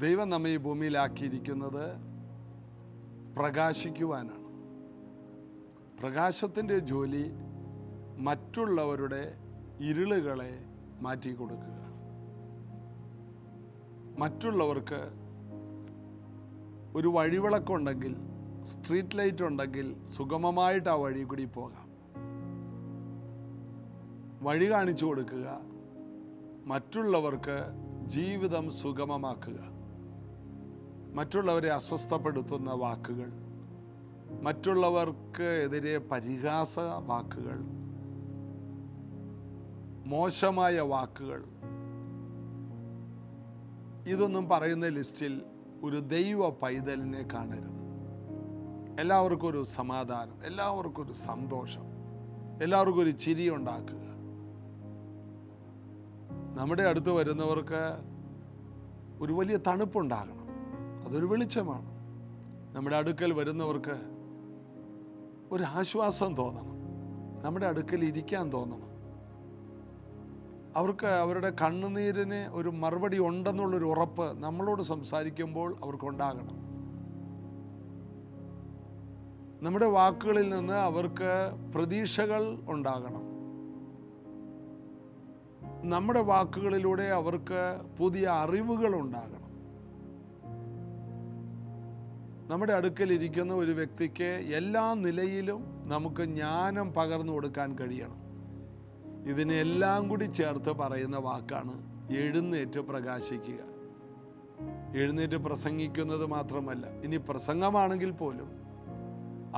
ദൈവം നമ്മെ ഈ ഭൂമിയിലാക്കിയിരിക്കുന്നത് പ്രകാശിക്കുവാനാണ്. പ്രകാശത്തിൻ്റെ ജോലി മറ്റുള്ളവരുടെ ഇരുളുകളെ മാറ്റി കൊടുക്കുക. മറ്റുള്ളവർക്ക് ഒരു വഴിവിളക്കുണ്ടെങ്കിൽ, സ്ട്രീറ്റ് ലൈറ്റ് ഉണ്ടെങ്കിൽ സുഗമമായിട്ട് ആ വഴി കൂടി പോകാം. വഴി കാണിച്ചു കൊടുക്കുക, മറ്റുള്ളവർക്ക് ജീവിതം സുഗമമാക്കുക. മറ്റുള്ളവരെ അസ്വസ്ഥപ്പെടുത്തുന്ന വാക്കുകൾ, മറ്റുള്ളവർക്ക് എതിരെ പരിഹാസ വാക്കുകൾ, മോശമായ വാക്കുകൾ, ഇതൊന്നും പറയുന്ന ലിസ്റ്റിൽ ഒരു ദൈവ പൈതലിനെ കാണരുത്. എല്ലാവർക്കും ഒരു സമാധാനം, എല്ലാവർക്കും ഒരു സന്തോഷം, എല്ലാവർക്കും ഒരു ചിരി ഉണ്ടാക്കുക. നമ്മുടെ അടുത്ത് വരുന്നവർക്ക് ഒരു വലിയ തണുപ്പുണ്ടാകണം. അതൊരു വെളിച്ചമാണ്. നമ്മുടെ അടുക്കൽ വരുന്നവർക്ക് ഒരു ആശ്വാസം തോന്നണം. നമ്മുടെ അടുക്കൽ ഇരിക്കാൻ തോന്നണം. അവർക്ക് അവരുടെ കണ്ണുനീരിന് ഒരു മറുപടി ഉണ്ടെന്നുള്ളൊരു ഉറപ്പ് നമ്മളോട് സംസാരിക്കുമ്പോൾ അവർക്കുണ്ടാകണം. നമ്മുടെ വാക്കുകളിൽ നിന്ന് അവർക്ക് പ്രതീക്ഷകൾ ഉണ്ടാകണം. നമ്മുടെ വാക്കുകളിലൂടെ അവർക്ക് പുതിയ അറിവുകൾ ഉണ്ടാകണം. നമ്മുടെ അടുക്കൽ ഇരിക്കുന്ന ഒരു വ്യക്തിക്ക് എല്ലാ നിലയിലും നമുക്ക് ജ്ഞാനം പകർന്നു കൊടുക്കാൻ കഴിയണം. ഇതിനെല്ലാം കൂടി ചേർത്ത് പറയുന്ന വാക്കാണ് എഴുന്നേറ്റ് പ്രകാശിക്കുക. എഴുന്നേറ്റ് പ്രസംഗിക്കുന്നത് മാത്രമല്ല, ഇനി പ്രസംഗമാണെങ്കിൽ പോലും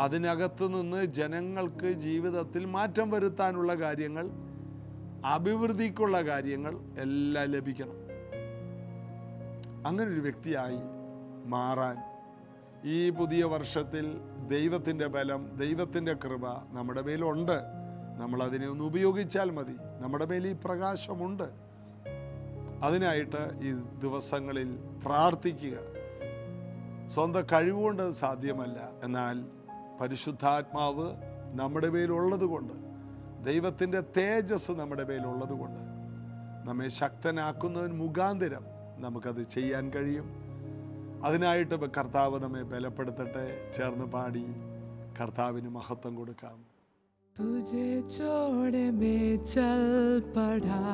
അതിനകത്ത് നിന്ന് ജനങ്ങൾക്ക് ജീവിതത്തിൽ മാറ്റം വരുത്താനുള്ള കാര്യങ്ങൾ, അഭിവൃദ്ധിക്കുള്ള കാര്യങ്ങൾ എല്ലാം ലഭിക്കണം. അങ്ങനൊരു വ്യക്തിയായി മാറാൻ ഈ പുതിയ വർഷത്തിൽ ദൈവത്തിൻ്റെ ബലം, ദൈവത്തിൻ്റെ കൃപ നമ്മുടെ മേലുണ്ട്. നമ്മളതിനെ ഒന്ന് ഉപയോഗിച്ചാൽ മതി. നമ്മുടെ മേൽ ഈ പ്രകാശമുണ്ട്. അതിനായിട്ട് ഈ ദിവസങ്ങളിൽ പ്രാർത്ഥിക്കുക. സ്വന്തം കഴിവുകൊണ്ട് സാധ്യമല്ല, എന്നാൽ പരിശുദ്ധാത്മാവ് നമ്മുടെ മേലുള്ളത് കൊണ്ട്, ദൈവത്തിൻ്റെ തേജസ് നമ്മുടെ മേലുള്ളത് കൊണ്ട് നമ്മെ ശക്തനാക്കുന്നതിന് മുഖാന്തരം നമുക്കത് ചെയ്യാൻ കഴിയും. അതിനായിട്ട് കർത്താവ് നമ്മെ ബലപ്പെടുത്തട്ടെ. ചേർന്ന് പാടി കർത്താവിന് മഹത്വം കൊടുക്കാം. तुझे छोड़े मैं चल पड़ा,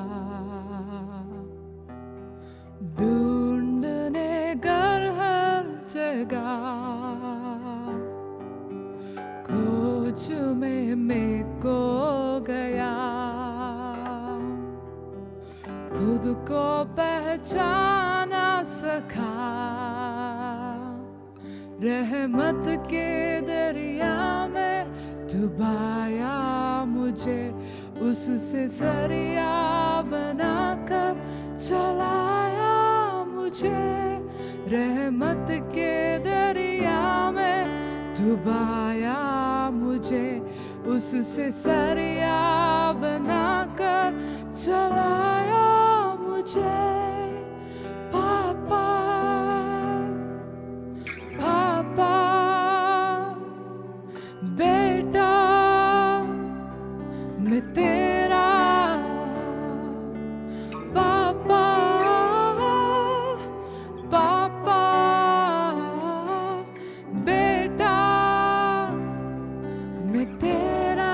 ढूंढने घर हर जगह, खोज में मैं खो गया, खुद को पहचाना सका, रहमत के दरिया में डुबाया मुझे, उससे सरिया बनाकर चलाया मुझे, रहमत के दरिया में डुबाया मुझे, उससे सरिया बनाकर चलाया मुझे। पापा पापा बेटा मैं तेरा, पापा पापा बेटा मैं तेरा।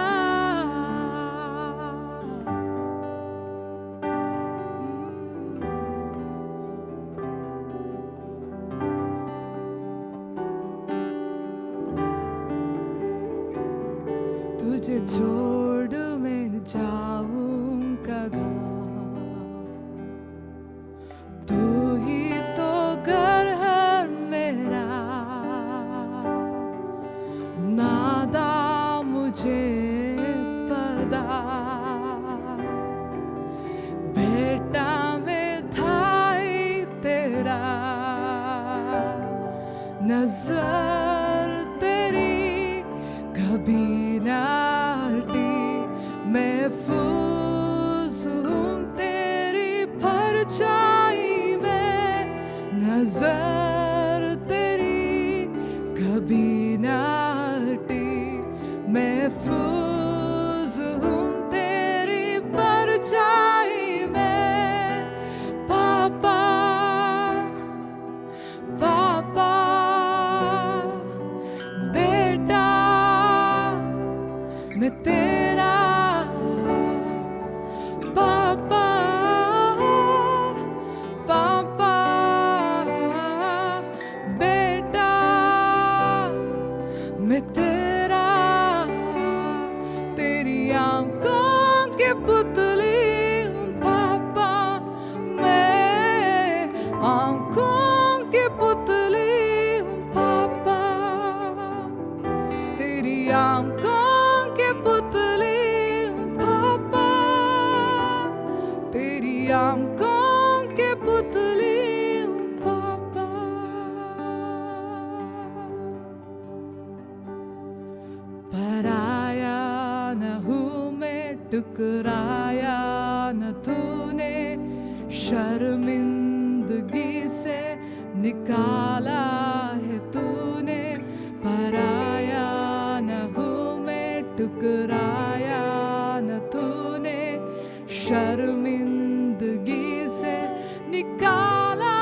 तुझे छोड़ मैं जाऊंगा, तू ही तो घर है मेरा, नादा मुझे पदा, बेटा में था ही तेरा, नजर तेरी कभी ना हटी, महफूज हूँ तेरी परछाई में, नजर तेरी कभी ना हटी, महफूज हूँ तेरी परछाई में। पापा मैं तेरा पापा, पापा बेटा, मैं तेरा, तेरी आंखों के पुतली हूँ पापा, मैं आंखों के पुतली हूँ पापा, तेरी आंखों के पुतली हूँ पापा, तेरी आंखों के पुतली हूँ पापा। पराया न हूँ मैं, टुकराया न तूने, शर्मिंदगी से निकाला है तूने। पराया न हूँ मैं, टुकराया न तूने, शर्मिंदगी से निकाला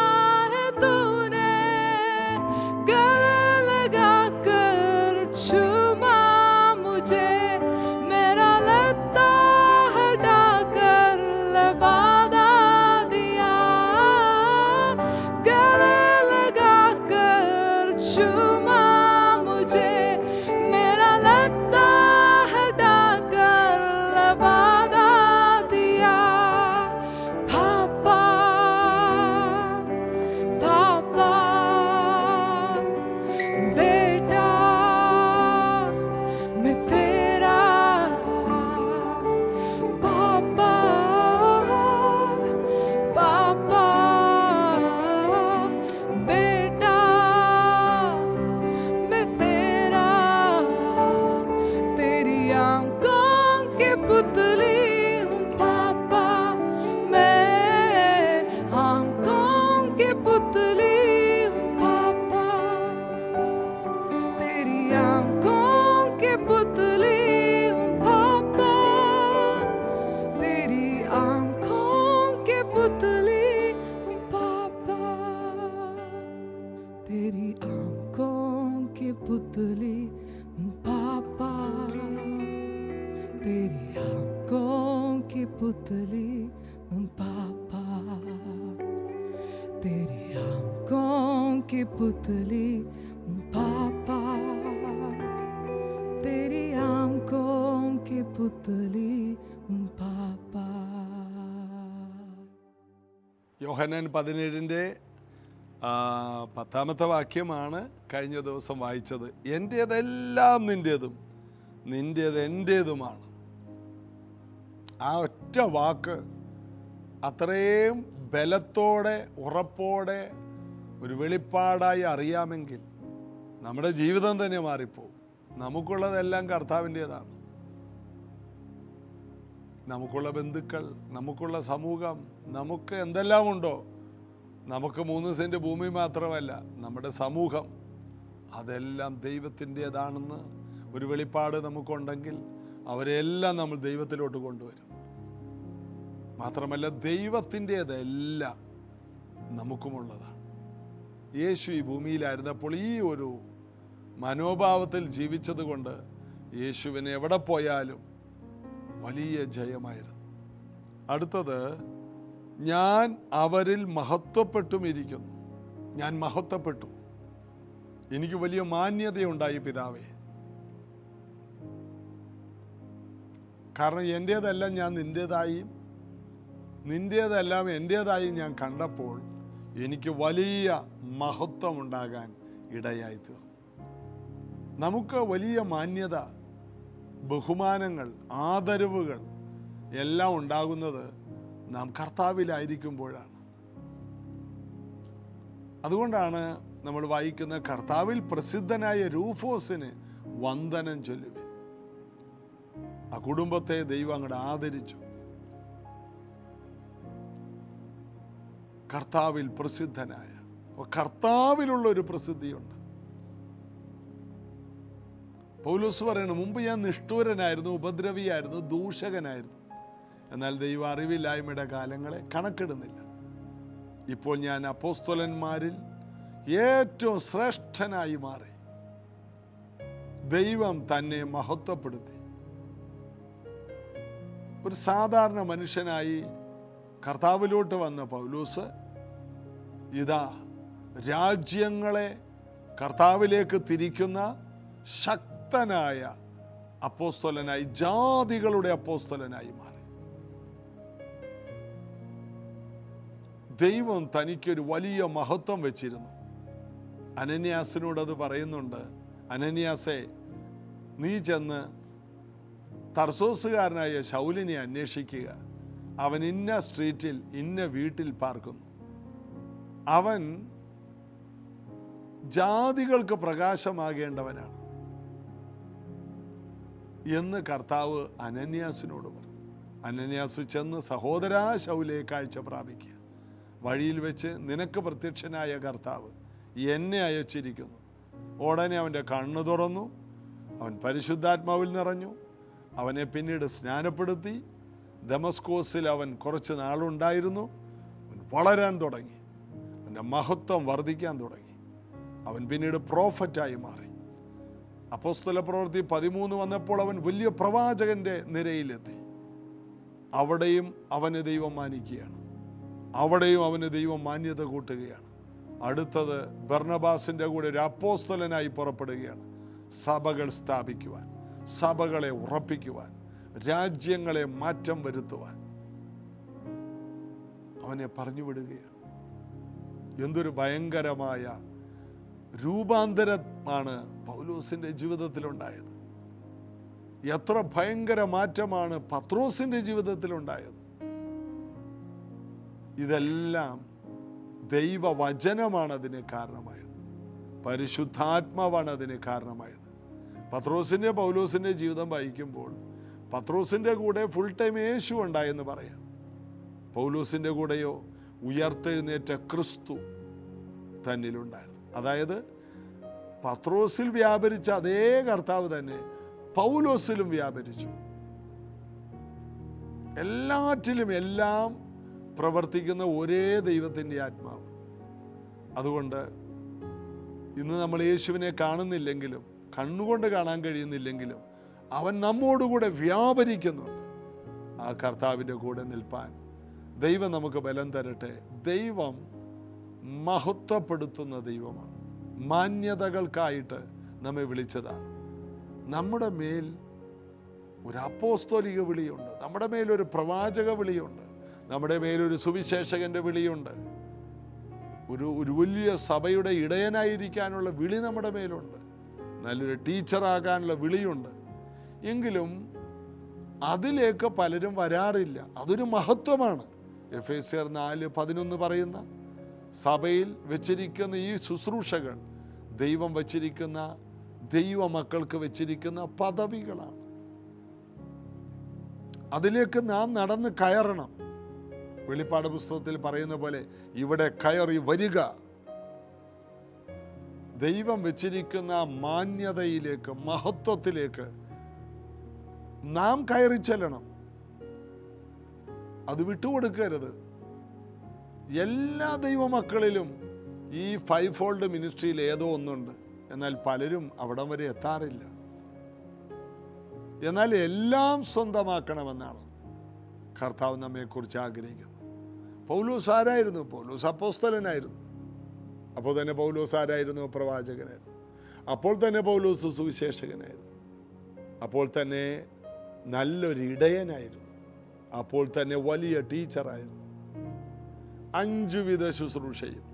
है तूने। गले लगा कर चूमा मुझे, मेरा लता हटा कर लबादा दिया। गले लगा कर चूमा मुझे, मेरा लता हटा कर लबादा दिया। पापा, पापा बेटा, मैं तेरा पापा, पापा बेटा, मैं तेरा, तेरी आंखों के पुतली हूँ पापा, मैं आंखों के पुतली हूँ पापा, तेरी आंखों के पुतली हूँ पापा, तेरी आंखों के पुतली हूँ पापा, तेरी आंखों के पुतली हूँ पापा, तेरी आंखों की पुतली हूँ पापा, तेरी आंखों की पुतली हूँ पापा, तेरी आंखों की पुतली हूँ पापा। യോഹന്നാൻ 17-ന്റെ 10-ാമത്തെ വാക്യമാണ് കഴിഞ്ഞ ദിവസം വായിച്ചത്. എൻ്റേതെല്ലാം നിൻ്റേതും, നിൻ്റേത് എൻ്റേതുമാണ്. ആ ഒറ്റ വാക്ക് അത്രയും ബലത്തോടെ ഉറപ്പോടെ ഒരു വെളിപ്പാടായി അറിയാമെങ്കിൽ നമ്മുടെ ജീവിതം തന്നെ മാറിപ്പോവും. നമുക്കുള്ളതെല്ലാം കർത്താവിൻ്റേതാണ്. നമുക്കുള്ള ബന്ധുക്കൾ, നമുക്കുള്ള സമൂഹം, നമുക്ക് എന്തെല്ലാം ഉണ്ടോ, നമുക്ക് 3 സെൻറ്റ് ഭൂമി മാത്രമല്ല, നമ്മുടെ സമൂഹം, അതെല്ലാം ദൈവത്തിൻ്റേതാണെന്ന് ഒരു വെളിപ്പാട് നമുക്കുണ്ടെങ്കിൽ അവരെല്ലാം നമ്മൾ ദൈവത്തിലോട്ട് കൊണ്ടുവരും. മാത്രമല്ല ദൈവത്തിൻ്റേതെല്ലാം നമുക്കുമുള്ളതാണ്. യേശു ഈ ഭൂമിയിലായിരുന്നപ്പോൾ ഈ ഒരു മനോഭാവത്തിൽ ജീവിച്ചത് കൊണ്ട് യേശുവിന് എവിടെ പോയാലും വലിയ ജയമായിരുന്നു. അടുത്തത്, ഞാൻ അവരിൽ മഹത്വപ്പെട്ടുമിരിക്കുന്നു. ഞാൻ മഹത്വപ്പെട്ടു, എനിക്ക് വലിയ മാന്യതയുണ്ടായി പിതാവേ. കാരണം എൻ്റേതെല്ലാം ഞാൻ നിൻ്റേതായും നിൻ്റേതെല്ലാം എൻ്റേതായും ഞാൻ കണ്ടപ്പോൾ എനിക്ക് വലിയ മഹത്വമുണ്ടാകാൻ ഇടയായി തീർന്നു. നമുക്ക് വലിയ മാന്യത, ബഹുമാനങ്ങൾ, ആദരവുകൾ എല്ലാം ഉണ്ടാകുന്നത് നാം കർത്താവിലായിരിക്കുമ്പോഴാണ്. അതുകൊണ്ടാണ് നമ്മൾ വായിക്കുന്ന കർത്താവിൽ പ്രസിദ്ധനായ രൂഫോസിന് വന്ദനം ചൊല്ലുവിൻ. ആ കുടുംബത്തെ ദൈവം അങ്ങോട്ട് ആദരിച്ചു. കർത്താവിൽ പ്രസിദ്ധനായ, കർത്താവിലുള്ള ഒരു പ്രസിദ്ധിയുണ്ട്. പൗലോസ് പറയണ, മുമ്പ് ഞാൻ നിഷ്ഠൂരനായിരുന്നു, ഉപദ്രവിയായിരുന്നു, ദൂഷകനായിരുന്നു. എന്നാൽ ദൈവ അറിവില്ലായ്മയുടെ കാലങ്ങളെ കണക്കിടുന്നില്ല. ഇപ്പോൾ ഞാൻ അപ്പോസ്തലന്മാരിൽ ഏറ്റവും ശ്രേഷ്ഠനായി മാറി. ദൈവം തന്നെ മഹത്വപ്പെടുത്തി. ഒരു സാധാരണ മനുഷ്യനായി കർത്താവിലോട്ട് വന്ന പൗലോസ് ഇതാ രാജ്യങ്ങളെ കർത്താവിലേക്ക് തിരിക്കുന്ന ശക്തനായ അപ്പോസ്തലനായി, ജാതികളുടെ അപ്പോസ്തലനായി മാറി. ദൈവം തനിക്കൊരു വലിയ മഹത്വം വെച്ചിരുന്നു. അനന്യാസിനോട് അത് പറയുന്നുണ്ട്. അനന്യാസേ, നീ ചെന്ന് തർസോസുകാരനായ ശൗലിനെ അന്വേഷിക്കുക. അവൻ ഇന്ന സ്ട്രീറ്റിൽ ഇന്ന വീട്ടിൽ പാർക്കുന്നു. അവൻ ജാതികൾക്ക് പ്രകാശമാകേണ്ടവനാണ് എന്ന് കർത്താവ് അനന്യാസിനോട് പറഞ്ഞു. അനന്യാസ് ചെന്ന് സഹോദരാ ശൗലേ കാഴ്ച പ്രാപിക്കുക. വഴിയിൽ വെച്ച് നിനക്ക് പ്രത്യക്ഷനായ കർത്താവ് എന്നെ അയച്ചിരിക്കുന്നു. ഉടനെ അവൻ്റെ കണ്ണ് തുറന്നു. അവൻ പരിശുദ്ധാത്മാവിൽ നിറഞ്ഞു. അവനെ പിന്നീട് സ്നാനപ്പെടുത്തി. ദമസ്കോസിൽ അവൻ കുറച്ച് നാളുണ്ടായിരുന്നു. അവൻ വളരാൻ തുടങ്ങി. അവൻ്റെ മഹത്വം വർദ്ധിക്കാൻ തുടങ്ങി. അവൻ പിന്നീട് പ്രോഫറ്റായി മാറി. അപ്പോസ്തല പ്രവൃത്തി 13 വന്നപ്പോൾ അവൻ വലിയ പ്രവാചകന്റെ നിരയിലെത്തി. അവിടെയും അവന് ദൈവം മാനിക്കുകയാണ്. അവിടെയും അവന് ദൈവം മാന്യത കൂട്ടുകയാണ്. അടുത്തത് ബർണബാസിൻ്റെ കൂടെ ഒരു അപ്പോസ്തലനായി പുറപ്പെടുകയാണ്. സഭകൾ സ്ഥാപിക്കുവാൻ, സഭകളെ ഉറപ്പിക്കുവാൻ, രാജ്യങ്ങളെ മാറ്റം വരുത്തുവാൻ അവനെ പറഞ്ഞു വിടുകയാണ്. എന്തൊരു ഭയങ്കരമായ രൂപാന്തരമാണ് പൗലോസിൻ്റെ ജീവിതത്തിലുണ്ടായത്. എത്ര ഭയങ്കര മാറ്റമാണ് പത്രോസിൻ്റെ ജീവിതത്തിലുണ്ടായത്. ഇതെല്ലാം ദൈവവചനമാണ് അതിന് കാരണമായത്. പരിശുദ്ധാത്മാവാണ് അതിന് കാരണമായത്. പത്രോസിൻ്റെ പൗലോസിൻ്റെ ജീവിതം വായിക്കുമ്പോൾ പത്രോസിൻ്റെ കൂടെ ഫുൾ ടൈം യേശു ഉണ്ടായെന്ന് പറയാം. പൗലോസിൻ്റെ കൂടെയോ ഉയർത്തെഴുന്നേറ്റ ക്രിസ്തു തന്നിലുണ്ടായിരുന്നു. അതായത് പത്രോസിൽ വ്യാപരിച്ച അതേ കർത്താവ് തന്നെ പൗലോസിലും വ്യാപരിച്ചു. എല്ലാറ്റിലും എല്ലാം പ്രവർത്തിക്കുന്ന ഒരേ ദൈവത്തിൻ്റെ ആത്മാവ്. അതുകൊണ്ട് ഇന്ന് നമ്മൾ യേശുവിനെ കാണുന്നില്ലെങ്കിലും, കണ്ണുകൊണ്ട് കാണാൻ കഴിയുന്നില്ലെങ്കിലും, അവൻ നമ്മോടുകൂടെ വ്യാപരിക്കുന്നുണ്ട്. ആ കർത്താവിൻ്റെ കൂടെ നിൽപ്പാൻ ദൈവം നമുക്ക് ബലം തരട്ടെ. ദൈവം മഹത്വപ്പെടുത്തുന്ന ദൈവമാണ്. മാന്യതകൾക്കായിട്ട് നമ്മെ വിളിച്ചതാണ്. നമ്മുടെ മേൽ ഒരു അപ്പോസ്തോലിക വിളിയുണ്ട്. നമ്മുടെ മേലൊരു പ്രവാചക വിളിയുണ്ട്. നമ്മുടെ മേലൊരു സുവിശേഷകൻ്റെ വിളിയുണ്ട്. ഒരു വലിയ സഭയുടെ ഇടയനായിരിക്കാനുള്ള വിളി നമ്മുടെ മേലുണ്ട്. നല്ലൊരു ടീച്ചറാകാനുള്ള വിളിയുണ്ട്. എങ്കിലും അതിലേക്ക് പലരും വരാറില്ല. അതൊരു മഹത്വമാണ്. എഫേസ്യർ 4:11 പറയുന്ന സഭയിൽ വെച്ചിരിക്കുന്ന ഈ ശുശ്രൂഷകൾ ദൈവം വച്ചിരിക്കുന്ന, ദൈവ മക്കൾക്ക് വെച്ചിരിക്കുന്ന പദവികളാണ്. അതിലേക്ക് നാം നടന്ന് കയറണം. വെളിപ്പാട് പുസ്തകത്തിൽ പറയുന്ന പോലെ ഇവിടെ കയറി വരിക. ദൈവം വെച്ചിരിക്കുന്ന മാന്യതയിലേക്ക്, മഹത്വത്തിലേക്ക് നാം കയറി ചെല്ലണം. അത് വിട്ടുകൊടുക്കരുത്. എല്ലാ ദൈവമക്കളിലും ഈ 5 ഫോൾഡ് മിനിസ്ട്രിയിൽ ഏതോ ഒന്നുണ്ട്. എന്നാൽ പലരും അവിടം വരെ എത്താറില്ല. എന്നാൽ എല്ലാം സ്വന്തമാക്കണമെന്നാണ് കർത്താവ് നമ്മെക്കുറിച്ച് ആഗ്രഹിക്കുന്നത്. പൗലോസ് ആരായിരുന്നു? പൗലോസ് അപ്പോസ്തലനായിരുന്നു. അപ്പോൾ തന്നെ പൗലോസ് ആരായിരുന്നു? പ്രവാചകനായിരുന്നു. അപ്പോൾ തന്നെ പൗലോസ് സുവിശേഷകനായിരുന്നു. അപ്പോൾ തന്നെ നല്ലൊരു ഇടയനായിരുന്നു. അപ്പോൾ തന്നെ വലിയ ടീച്ചറായിരുന്നു. 5 വിധ ശുശ്രൂഷയും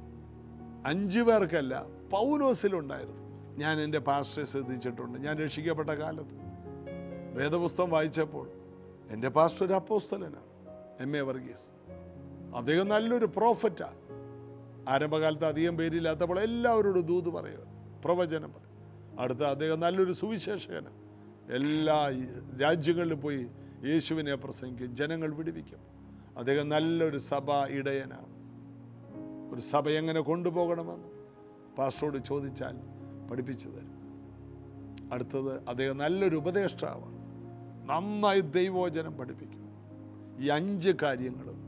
5 പേർക്കല്ല, പൗലോസിലുണ്ടായിരുന്നു. ഞാൻ എൻ്റെ പാസ്റ്ററെ ശ്രദ്ധിച്ചിട്ടുണ്ട്. ഞാൻ രക്ഷിക്കപ്പെട്ട കാലത്ത് വേദപുസ്തകം വായിച്ചപ്പോൾ എൻ്റെ പാസ്റ്റർ ഒരു അപ്പോസ്തലനാണ്, MA വർഗീസ്. അദ്ദേഹം നല്ലൊരു പ്രോഫറ്റാണ്. ആരംഭകാലത്ത് അധികം പേരില്ലാത്തപ്പോൾ എല്ലാവരോടും ദൂത് പറയുക, പ്രവചനം പറയും. അടുത്ത അദ്ദേഹം നല്ലൊരു സുവിശേഷകനാണ്. എല്ലാ രാജ്യങ്ങളിലും പോയി യേശുവിനെ പ്രസംഗിക്കും, ജനങ്ങൾ വിടുവിക്കും. അദ്ദേഹം നല്ലൊരു സഭ ഇടയനാണ്. ഒരു സഭ എങ്ങനെ കൊണ്ടുപോകണമെന്ന് പാസ്റ്ററോട് ചോദിച്ചാൽ പഠിപ്പിച്ചു തരും. അടുത്തത് അദ്ദേഹം നല്ലൊരു ഉപദേഷ്ടാവാണ്. നന്നായി ദൈവവചനം പഠിപ്പിക്കും. ഈ 5 കാര്യങ്ങളും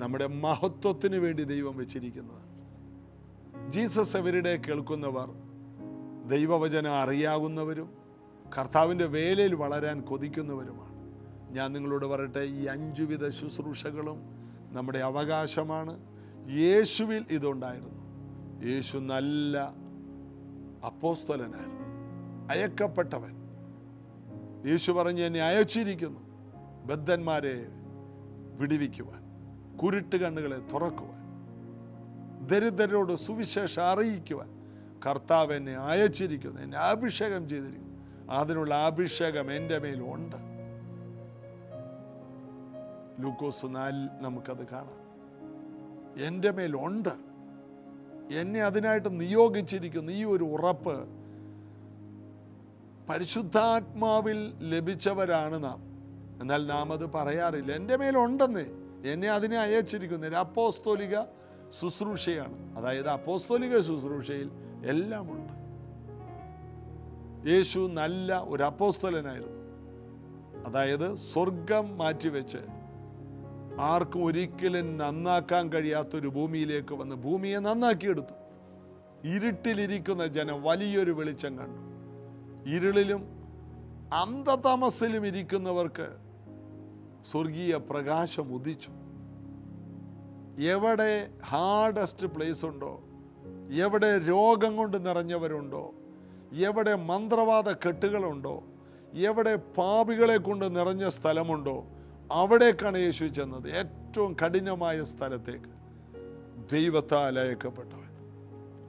നമ്മുടെ മഹത്വത്തിന് വേണ്ടി ദൈവം വെച്ചിരിക്കുന്നതാണ്. ജീസസ് എവരിഡേ കേൾക്കുന്നവർ ദൈവവചനം അറിയാവുന്നവരും കർത്താവിൻ്റെ വേലയിൽ വളരാൻ കൊതിക്കുന്നവരുമാണ്. ഞാൻ നിങ്ങളോട് പറയട്ടെ, ഈ 5 വിധ ശുശ്രൂഷകളും നമ്മുടെ അവകാശമാണ്. യേശുവിൽ ഇതുണ്ടായിരുന്നു. യേശു നല്ല അപ്പോസ്തലനായിരുന്നു, അയക്കപ്പെട്ടവൻ. യേശു പറഞ്ഞ്, എന്നെ അയച്ചിരിക്കുന്നു ബദ്ധന്മാരെ വിടുവിക്കുവാൻ, കുരുട്ട് കണ്ണുകളെ തുറക്കുവാൻ, ദരിദ്രരോട് സുവിശേഷം അറിയിക്കുവാൻ. കർത്താവ് എന്നെ അയച്ചിരിക്കുന്നു, എന്നെ അഭിഷേകം ചെയ്തിരിക്കുന്നു. അതിനുള്ള അഭിഷേകം എൻ്റെ മേലുണ്ട്. ലൂക്കോസ് 4 നമുക്കത് കാണാം. എൻ്റെ മേലുണ്ട്, എന്നെ അതിനായിട്ട് നിയോഗിച്ചിരിക്കുന്നു. ഈ ഒരു ഉറപ്പ് പരിശുദ്ധാത്മാവിൽ ലഭിച്ചവരാണ് നാം. എന്നാൽ നാം അത് പറയാറില്ല. എൻ്റെ മേലുണ്ടെന്നേ, എന്നെ അതിനെ അയച്ചിരിക്കുന്നു. ഒരു അപ്പോസ്തോലിക ശുശ്രൂഷയാണ്. അതായത് അപ്പോസ്തോലിക ശുശ്രൂഷയിൽ എല്ലാമുണ്ട്. യേശു നല്ല ഒരു അപ്പോസ്തലനായിരുന്നു. അതായത് സ്വർഗം മാറ്റിവെച്ച് ആർക്കും ഒരിക്കലും നന്നാക്കാൻ കഴിയാത്തൊരു ഭൂമിയിലേക്ക് വന്ന് ഭൂമിയെ നന്നാക്കിയെടുത്തു. ഇരുട്ടിലിരിക്കുന്ന ജനം വലിയൊരു വെളിച്ചം കണ്ടു. ഇരുളിലും അന്ധതമസിലും ഇരിക്കുന്നവർക്ക് സ്വർഗീയ പ്രകാശം ഉദിച്ചു. എവിടെ ഹാർഡസ്റ്റ് പ്ലേസ് ഉണ്ടോ, എവിടെ രോഗം കൊണ്ട് നിറഞ്ഞവരുണ്ടോ, എവിടെ മന്ത്രവാദ കെട്ടുകളുണ്ടോ, എവിടെ പാപികളെ കൊണ്ട് നിറഞ്ഞ സ്ഥലമുണ്ടോ, അവിടേക്കാണ് യേശു ചെന്നത്. ഏറ്റവും കഠിനമായ സ്ഥലത്തേക്ക്, ദൈവത്താൽ അയക്കപ്പെട്ടവൻ.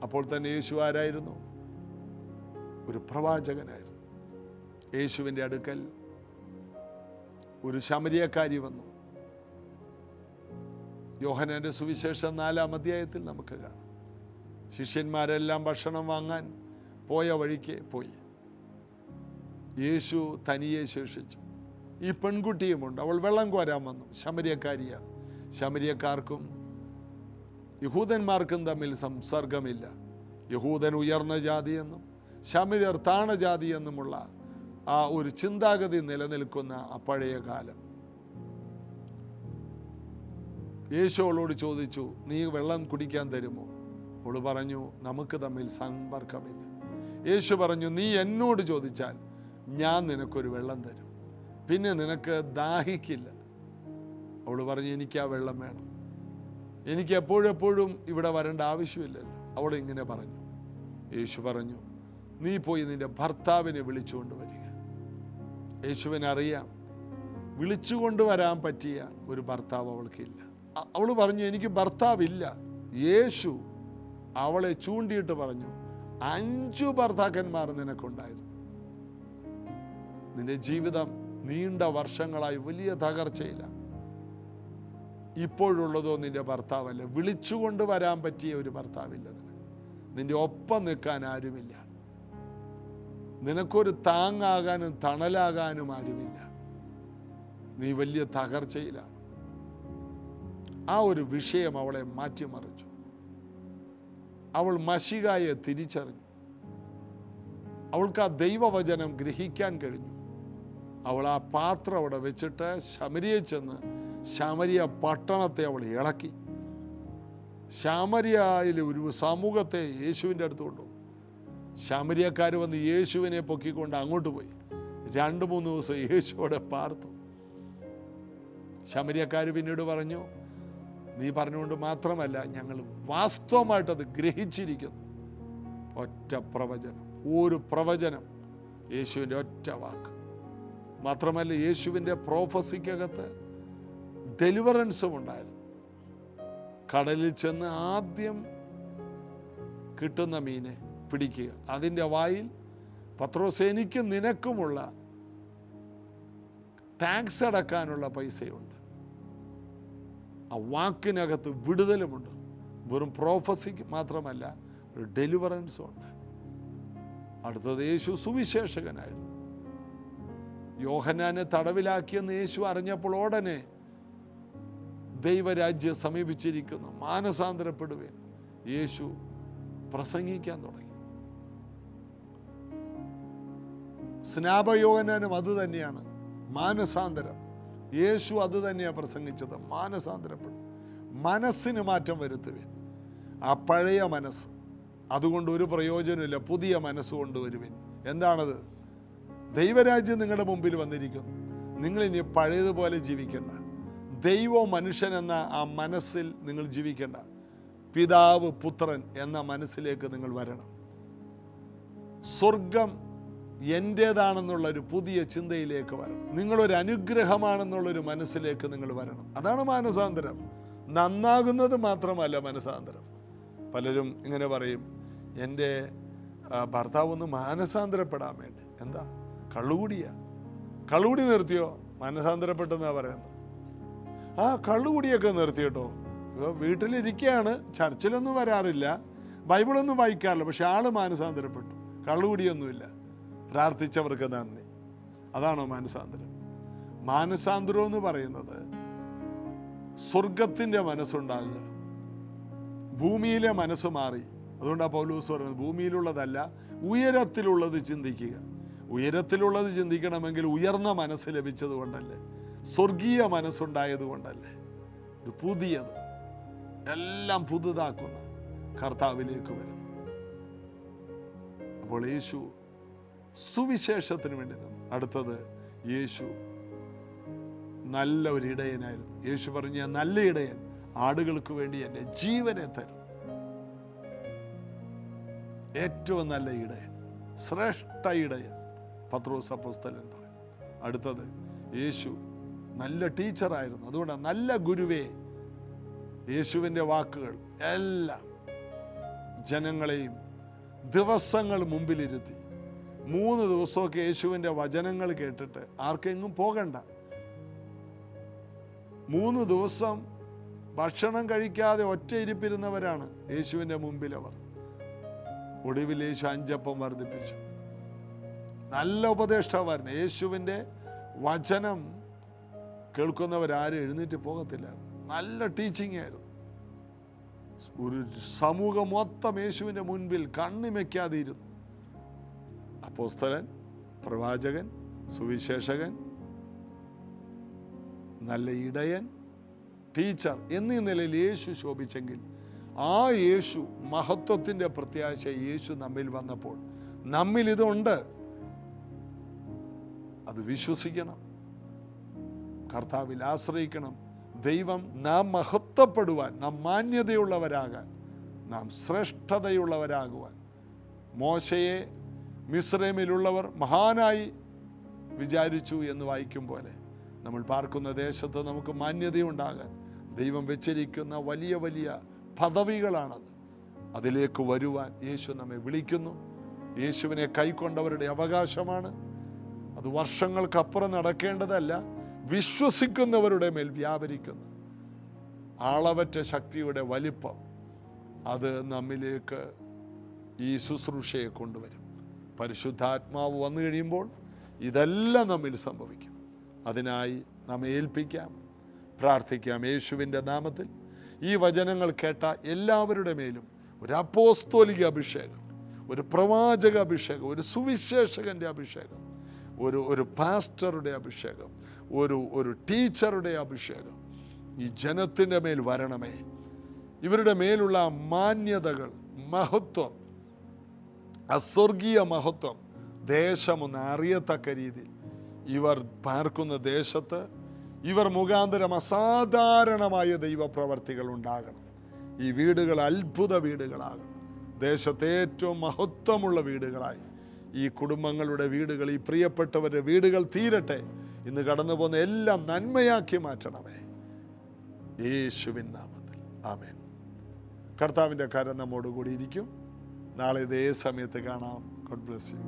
അപ്പോൾ തന്നെ യേശു ആരായിരുന്നു? ഒരു പ്രവാചകനായിരുന്നു. യേശുവിൻ്റെ അടുക്കൽ ഒരു ശമരിയക്കാരി വന്നു. യോഹന്നാന്റെ സുവിശേഷം 4-ാം അധ്യായത്തിൽ നമുക്ക് കാണാം. ശിഷ്യന്മാരെല്ലാം ഭക്ഷണം വാങ്ങാൻ പോയ വഴിക്ക് പോയി. യേശു തനിയെ ശേഷിച്ചു. ഈ പെൺകുട്ടിയുമുണ്ട്. അവൾ വെള്ളം കോരാൻ വന്നു. ശമരിയക്കാരിയാണ്. ശമരിയക്കാർക്കും യഹൂദന്മാർക്കും തമ്മിൽ സംസർഗമില്ല. യഹൂദൻ ഉയർന്ന ജാതിയെന്നും ശമരിയർ താണ ജാതിയെന്നുമുള്ള ആ ഒരു ചിന്താഗതി നിലനിൽക്കുന്ന ആ പഴയ കാലം. യേശു അവളോട് ചോദിച്ചു, നീ വെള്ളം കുടിക്കാൻ തരുമോ? അവൾ പറഞ്ഞു, നമുക്ക് തമ്മിൽ സമ്പർക്കമില്ല. യേശു പറഞ്ഞു, നീ എന്നോട് ചോദിച്ചാൽ ഞാൻ നിനക്കൊരു വെള്ളം തരും, പിന്നെ നിനക്ക് ദാഹിക്കില്ല. അവൾ പറഞ്ഞു, എനിക്ക് ആ വെള്ളം വേണം, എനിക്ക് എപ്പോഴെപ്പോഴും ഇവിടെ വരേണ്ട ആവശ്യമില്ലല്ലോ. അവൾ ഇങ്ങനെ പറഞ്ഞു. യേശു പറഞ്ഞു, നീ പോയി നിന്റെ ഭർത്താവിനെ വിളിച്ചുകൊണ്ട് വരിക. യേശുവിനറിയാം വിളിച്ചുകൊണ്ടുവരാൻ പറ്റിയ ഒരു ഭർത്താവ് അവൾക്കില്ല. അവൾ പറഞ്ഞു, എനിക്ക് ഭർത്താവില്ല. യേശു അവളെ ചൂണ്ടിയിട്ട് പറഞ്ഞു, 5 ഭർത്താക്കന്മാർ നിനക്കുണ്ടായിരുന്നു. നിന്റെ ജീവിതം നീണ്ട വർഷങ്ങളായി വലിയ തകർച്ചയിലാണ്. ഇപ്പോഴുള്ളതോ നിന്റെ ഭർത്താവല്ല. വിളിച്ചുകൊണ്ട് വരാൻ പറ്റിയ ഒരു ഭർത്താവില്ല. നിന്റെ ഒപ്പം നിൽക്കാൻ ആരുമില്ല. നിനക്കൊരു താങ്ങാകാനും തണലാകാനും ആരുമില്ല. നീ വലിയ തകർച്ചയിലാണ്. ആ ഒരു വിഷയം അവളെ മാറ്റിമറിച്ചു. അവൾ മശികായെ തിരിച്ചറിഞ്ഞു. അവൾക്ക് ആ ദൈവവചനം ഗ്രഹിക്കാൻ കഴിഞ്ഞു. അവൾ ആ പാത്രം അവിടെ വെച്ചിട്ട് ശമരിയെ ചെന്ന് ശമരിയ പട്ടണത്തെ അവൾ ഇളക്കി. ശമരിയയിലെ ഒരു സമൂഹത്തെ യേശുവിൻ്റെ അടുത്ത് കൊണ്ടുപോകും. ശമരിയക്കാർ വന്ന് യേശുവിനെ പൊക്കിക്കൊണ്ട് അങ്ങോട്ട് പോയി. 2-3 ദിവസം യേശുവോടെ പാർത്തു. ശമരിയക്കാർ പിന്നീട് പറഞ്ഞു, നീ പറഞ്ഞുകൊണ്ട് മാത്രമല്ല, ഞങ്ങൾ വാസ്തവമായിട്ടത് ഗ്രഹിച്ചിരിക്കുന്നു. ഒറ്റ പ്രവചനം, ഒരു പ്രവചനം, യേശുവിൻ്റെ ഒറ്റ വാക്ക്. മാത്രമല്ല, യേശുവിൻ്റെ പ്രോഫസിക്കകത്ത് ഡെലിവറൻസും ഉണ്ടായിരുന്നു. കടലിൽ ചെന്ന് ആദ്യം കിട്ടുന്ന മീനെ പിടിക്കുക, അതിൻ്റെ വായിൽ പത്രോസ് എനിക്കും നിനക്കുമുള്ള ടാക്സ് അടക്കാനുള്ള പൈസയുണ്ട്. ആ വാക്കിനകത്ത് വിടുതലുമുണ്ട്. വെറും പ്രോഫസിക്ക് മാത്രമല്ല, ഒരു ഡെലിവറൻസും ഉണ്ട്. അടുത്തത് യേശു സുവിശേഷകനായിരുന്നു. യോഹന്നാനെ തടവിലാക്കിയെന്ന് യേശു അറിഞ്ഞപ്പോൾ ഉടനെ ദൈവരാജ്യം സമീപിച്ചിരിക്കുന്നു, മാനസാന്തരപ്പെടുവേൻ, യേശു പ്രസംഗിക്കാൻ തുടങ്ങി. സ്നാപയോഹന്നാനും അത് തന്നെയാണ്, മാനസാന്തരം. യേശു അത് തന്നെയാണ് പ്രസംഗിച്ചത്, മാനസാന്തരപ്പെടും, മനസ്സിന് മാറ്റം വരുത്തുവേൻ. ആ പഴയ മനസ്സ് അതുകൊണ്ട് ഒരു പ്രയോജനമില്ല, പുതിയ മനസ്സ് കൊണ്ടുവരുവേൻ. എന്താണത്? ദൈവരാജ്യം നിങ്ങളുടെ മുമ്പിൽ വന്നിരിക്കുന്നു. നിങ്ങൾ ഇനി പഴയതുപോലെ ജീവിക്കണ്ട. ദൈവം മനുഷ്യൻ എന്ന ആ മനസ്സിൽ നിങ്ങൾ ജീവിക്കണ്ട. പിതാവ് പുത്രൻ എന്ന മനസ്സിലേക്ക് നിങ്ങൾ വരണം. സ്വർഗം എൻ്റേതാണെന്നുള്ളൊരു പുതിയ ചിന്തയിലേക്ക് വരണം. നിങ്ങളൊരു അനുഗ്രഹമാണെന്നുള്ളൊരു മനസ്സിലേക്ക് നിങ്ങൾ വരണം. അതാണ് മാനസാന്തരം. നന്നാകുന്നത് മാത്രമല്ല മാനസാന്തരം. പലരും ഇങ്ങനെ പറയും, എൻ്റെ ഭർത്താവ് ഒന്ന് മാനസാന്തരപ്പെടാൻ വേണ്ടി. എന്താ? കള്ളുകുടി നിർത്തിയോ? മാനസാന്തരപ്പെട്ടെന്നാണ് പറയുന്നത്. ആ കള്ളുകുടിയൊക്കെ നിർത്തി കേട്ടോ. വീട്ടിലിരിക്കുകയാണ്, ചർച്ചിലൊന്നും വരാറില്ല, ബൈബിളൊന്നും വായിക്കാറില്ല, പക്ഷെ ആള് മാനസാന്തരപ്പെട്ടു. കള്ളുകുടിയൊന്നുമില്ല. പ്രാർത്ഥിച്ചവർക്ക് നന്ദി. അതാണോ മാനസാന്തരം? മാനസാന്തരം എന്ന് പറയുന്നത് സ്വർഗത്തിൻ്റെ മനസ്സുണ്ടാകുക. ഭൂമിയിലെ മനസ്സ് മാറി. അതുകൊണ്ടാണ് പൗലോസ് പറയുന്നത്, ഭൂമിയിലുള്ളതല്ല ഉയരത്തിലുള്ളത് ചിന്തിക്കുക. ഉയരത്തിലുള്ളത് ചിന്തിക്കണമെങ്കിൽ ഉയർന്ന മനസ്സ് ലഭിച്ചത് കൊണ്ടല്ലേ, സ്വർഗീയ മനസ്സുണ്ടായത് കൊണ്ടല്ലേ. ഒരു പുതിയത്, എല്ലാം പുതുതാക്കുന്ന കർത്താവിലേക്ക് വരും. അപ്പോൾ യേശു സുവിശേഷത്തിന് വേണ്ടി നിന്നു. അടുത്തത്, യേശു നല്ല ഒരു ഇടയനായിരുന്നു. യേശു പറഞ്ഞു, ഞാൻ നല്ല ഇടയൻ, ആടുകൾക്ക് വേണ്ടി എൻ്റെ ജീവനെ തരും. ഏറ്റവും നല്ല ഇടയൻ, ശ്രേഷ്ഠ ഇടയൻ പത്രോസ് അപ്പോസ്തലൻ പറയും. അടുത്തത്, യേശു നല്ല ടീച്ചറായിരുന്നു. അതുകൊണ്ടാണ് നല്ല ഗുരുവേ. യേശുവിൻ്റെ വാക്കുകൾ എല്ലാം ജനങ്ങളെയും ദിവസങ്ങൾ മുമ്പിലിരുത്തി 3 ദിവസമൊക്കെ യേശുവിൻ്റെ വചനങ്ങൾ കേട്ടിട്ട് ആർക്കെങ്ങും പോകണ്ട. 3 ദിവസം ഭക്ഷണം കഴിക്കാതെ ഒറ്റ ഇരിപ്പിരുന്നവരാണ് യേശുവിൻ്റെ മുമ്പിൽ അവർ. ഒടുവിൽ യേശു 5 അപ്പം വർദ്ധിപ്പിച്ചു. നല്ല ഉപദേഷ്ടാവായിരുന്നു. യേശുവിൻ്റെ വചനം കേൾക്കുന്നവരാരും എഴുന്നേറ്റ് പോകത്തില്ല. നല്ല ടീച്ചിങ് ആയിരുന്നു. ഒരു സമൂഹം മൊത്തം യേശുവിൻ്റെ മുൻപിൽ കണ്ണിമയ്ക്കാതെ ഇരുന്നു. അപ്പോസ്തലൻ, പ്രവാചകൻ, സുവിശേഷകൻ, നല്ല ഇടയൻ, ടീച്ചർ എന്നീ നിലയിൽ യേശു ശോഭിച്ചെങ്കിൽ, ആ യേശു മഹത്വത്തിൻ്റെ പ്രത്യാശ യേശു നമ്മിൽ വന്നപ്പോൾ നമ്മിൽ ഇതുണ്ട്. അത് വിശ്വസിക്കണം, കർത്താവിൽ ആശ്രയിക്കണം. ദൈവം നാം മഹത്വപ്പെടുവാൻ, നാം മാന്യതയുള്ളവരാകാൻ, നാം ശ്രേഷ്ഠതയുള്ളവരാകുവാൻ. മോശയെ മിസ്രൈമിലുള്ളവർ മഹാനായി വിചാരിച്ചു എന്ന് വായിക്കും പോലെ നമ്മൾ പാർക്കുന്ന ദേശത്ത് നമുക്ക് മാന്യതയുണ്ടാകാൻ ദൈവം വെച്ചിരിക്കുന്ന വലിയ വലിയ പദവികളാണത്. അതിലേക്ക് വരുവാൻ യേശു നമ്മെ വിളിക്കുന്നു. യേശുവിനെ കൈക്കൊണ്ടവരുടെ അവകാശമാണ്. അത് വർഷങ്ങൾക്കപ്പുറം നടക്കേണ്ടതല്ല, വിശ്വസിക്കുന്നവരുടെ മേൽ വ്യാപരിക്കുന്നു. ആളവറ്റ ശക്തിയുടെ വലിപ്പം അത് നമ്മിലേക്ക് ഈ ശുശ്രൂഷയെ കൊണ്ടുവരും. പരിശുദ്ധാത്മാവ് വന്നു കഴിയുമ്പോൾ ഇതെല്ലാം നമ്മിൽ സംഭവിക്കും. അതിനായി നമ്മെ ഏൽപ്പിക്കാം, പ്രാർത്ഥിക്കാം. യേശുവിൻ്റെ നാമത്തിൽ ഈ വചനങ്ങൾ കേട്ട എല്ലാവരുടെ മേലും ഒരു അപ്പോസ്തോലിക അഭിഷേകം, ഒരു പ്രവാചക അഭിഷേകം, ഒരു സുവിശേഷകൻ്റെ അഭിഷേകം, ഒരു പാസ്റ്ററുടെ അഭിഷേകം, ഒരു ടീച്ചറുടെ അഭിഷേകം ഈ ജനത്തിൻ്റെ മേൽ വരണമേ. ഇവരുടെ മേലുള്ള മാന്യതകൾ, മഹത്വം, അസ്വർഗീയ മഹത്വം ദേശമൊന്ന് അറിയത്തക്ക രീതിയിൽ ഇവർ പാർക്കുന്ന ദേശത്ത് ഇവർ മുഖാന്തരം അസാധാരണമായ ദൈവപ്രവർത്തികൾ ഉണ്ടാകണം. ഈ വീടുകൾ അത്ഭുത വീടുകളാകണം. ദേശത്തെ ഏറ്റവും മഹത്വമുള്ള വീടുകളായി ഈ കുടുംബങ്ങളുടെ വീടുകൾ, ഈ പ്രിയപ്പെട്ടവരുടെ വീടുകൾ തീരട്ടെ. ഇന്ന് കടന്നു പോകുന്ന എല്ലാം നന്മയാക്കി മാറ്റണമേ, യേശുവിൻ നാമത്തിൽ. ആമേൻ. കർത്താവിൻ്റെ കരം നമ്മോടുകൂടി ഇരിക്കും. നാളെ ഇതേ സമയത്ത് കാണാം. God bless you.